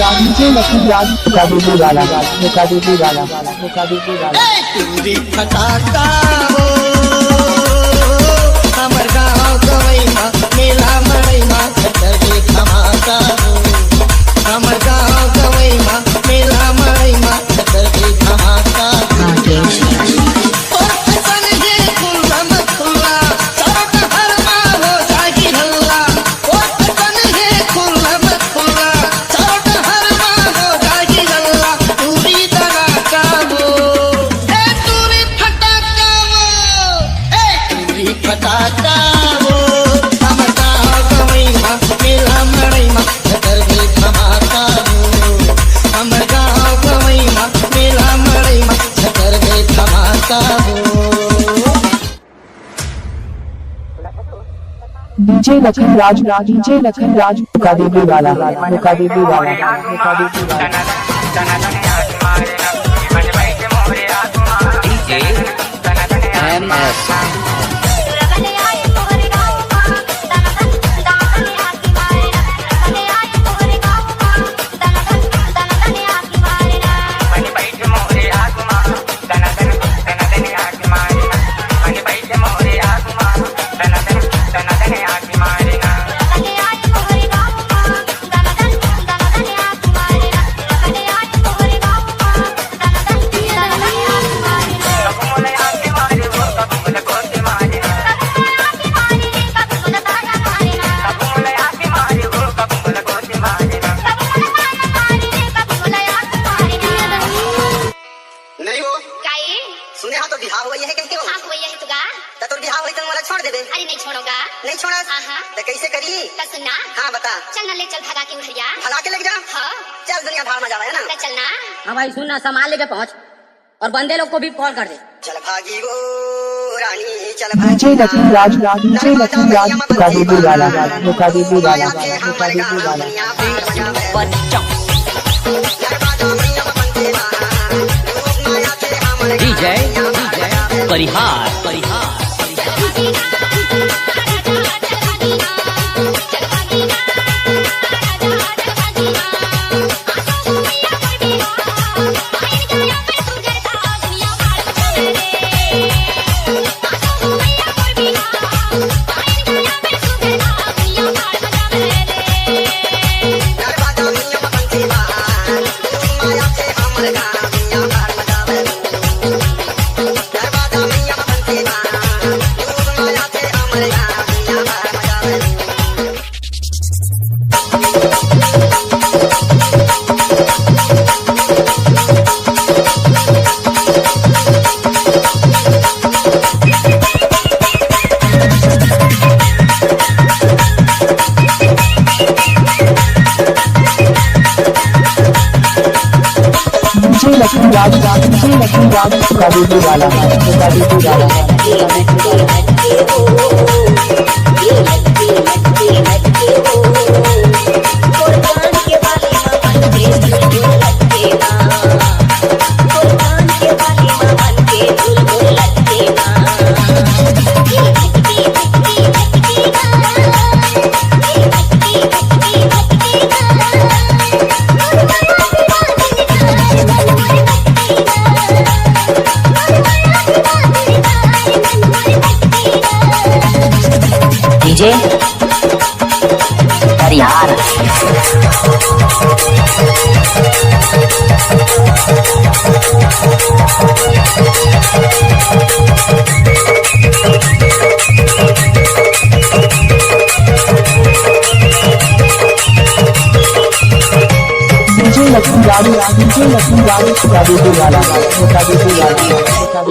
DJ Lucky राज मुकाबले वाला मुकाबले वाला मुकाबले वाला पूरी फटाका हो हमर गाँव गवई माँ मेला मड़ई माँ खतर के धमाका हो हमर गाँव गवई माँ मेला मड़ई माँ खतर के धमाका डीजे लखन राज मुकाबले वाला मुकाबले वाला मुकाबले वाला नहीं छोड़ा तो कैसे करी सुनना हाँ बता चल ना ले चल भगा के उठिया भगा के लेके जा हाँ चल दुनिया भाड़ में जावा है ना चलना हाँ भाई सुनना सामान लेके पहुँच और बंदे लोग को भी कॉल कर दे चल भागी वो रानी चल डीजे लखन राज मुकाबले वाला मुकाबले वाला मुकाबले वाला डीजे परिहार लखन राज मुकाबले वाला मुकाबले वाला डीजे परिहार डीजे लखन राज मुकाबले वाला मुकाबले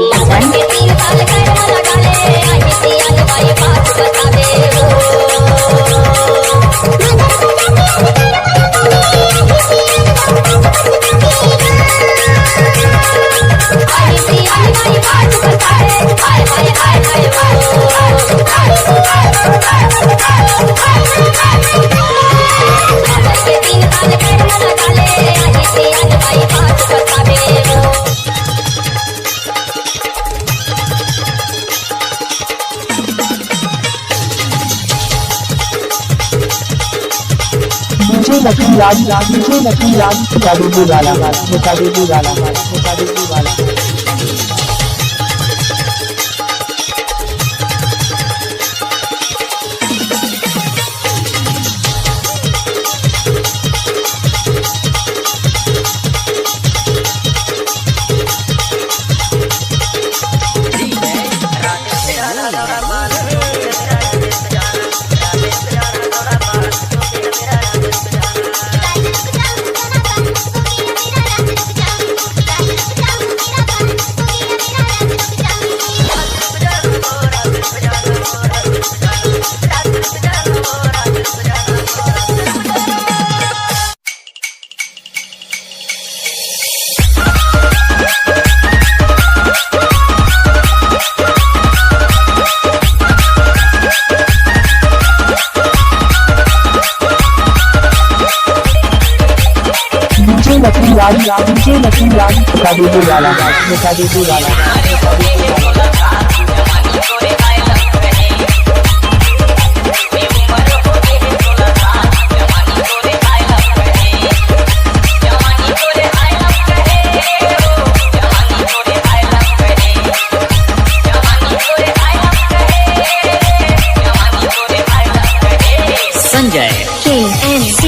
डीजे लकी राज डीजे लकी राज कादीपुर वाला कादीपुर वाला कादीपुर वाला डीजे लकी राज कादीपुर वाला कादीपुर वाला संजय KNC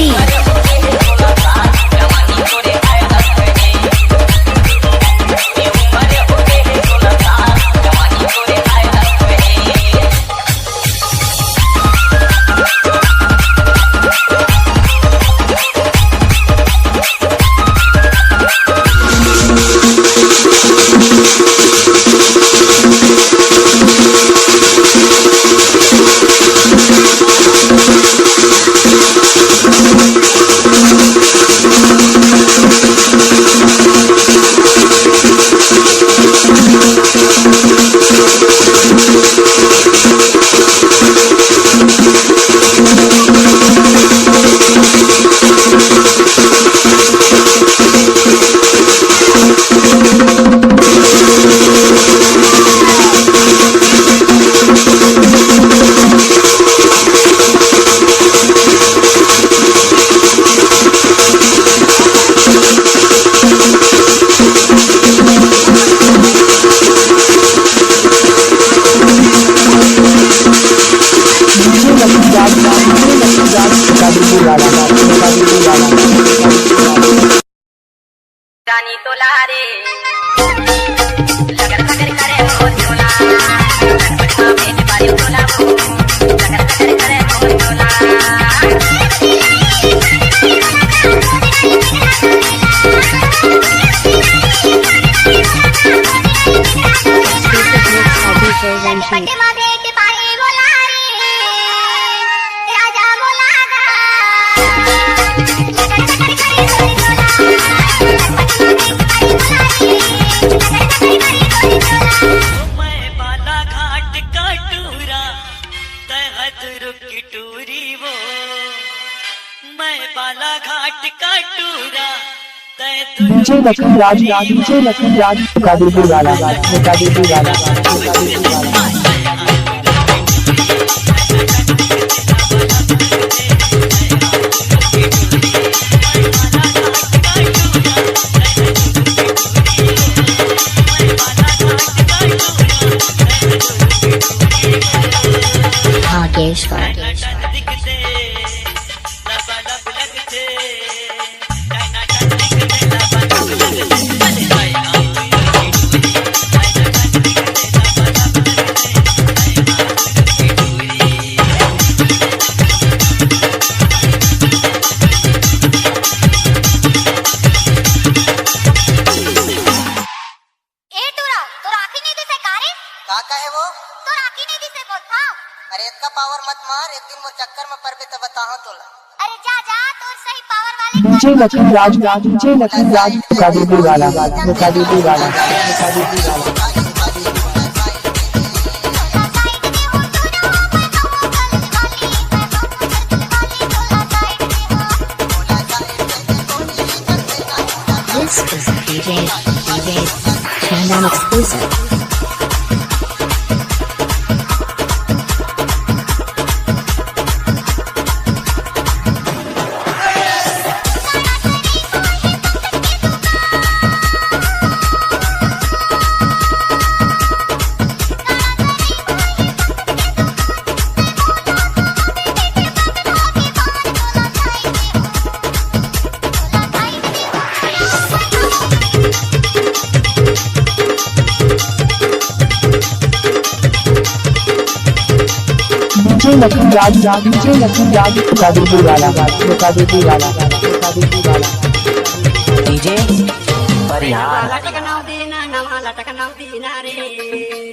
रानी तोला रे लगर लगर करे हो तोला पटना में बारी तोला हो लगर लगर करे हो तोला पटे माथे के पाए बोला रे राजा बोला मैं बाला घाट का टूरा तहत रुकी टूरी वो मैं बाला घाट का टूरा डीजे लकी राज डीजे लकी राज कादीपुर वाला कादीपुर वाला अरे इसका पावर मत मार, एक दिन वो चक्कर में पड़ तो बताओ तोला। अरे जा जा तो सही पावर वाले डीजे लकी राज डीजे लकी राज कादीपुर वाला कादीपुर वाला कादीपुर वाला This is DJ Shandam exclusive. DJ Lucky Raj DJ Lucky Raj Kadipur वाला कादीपुर वाला कादीपुर वाला डीजे परिहार लटकना देना नवा लटकना देना रे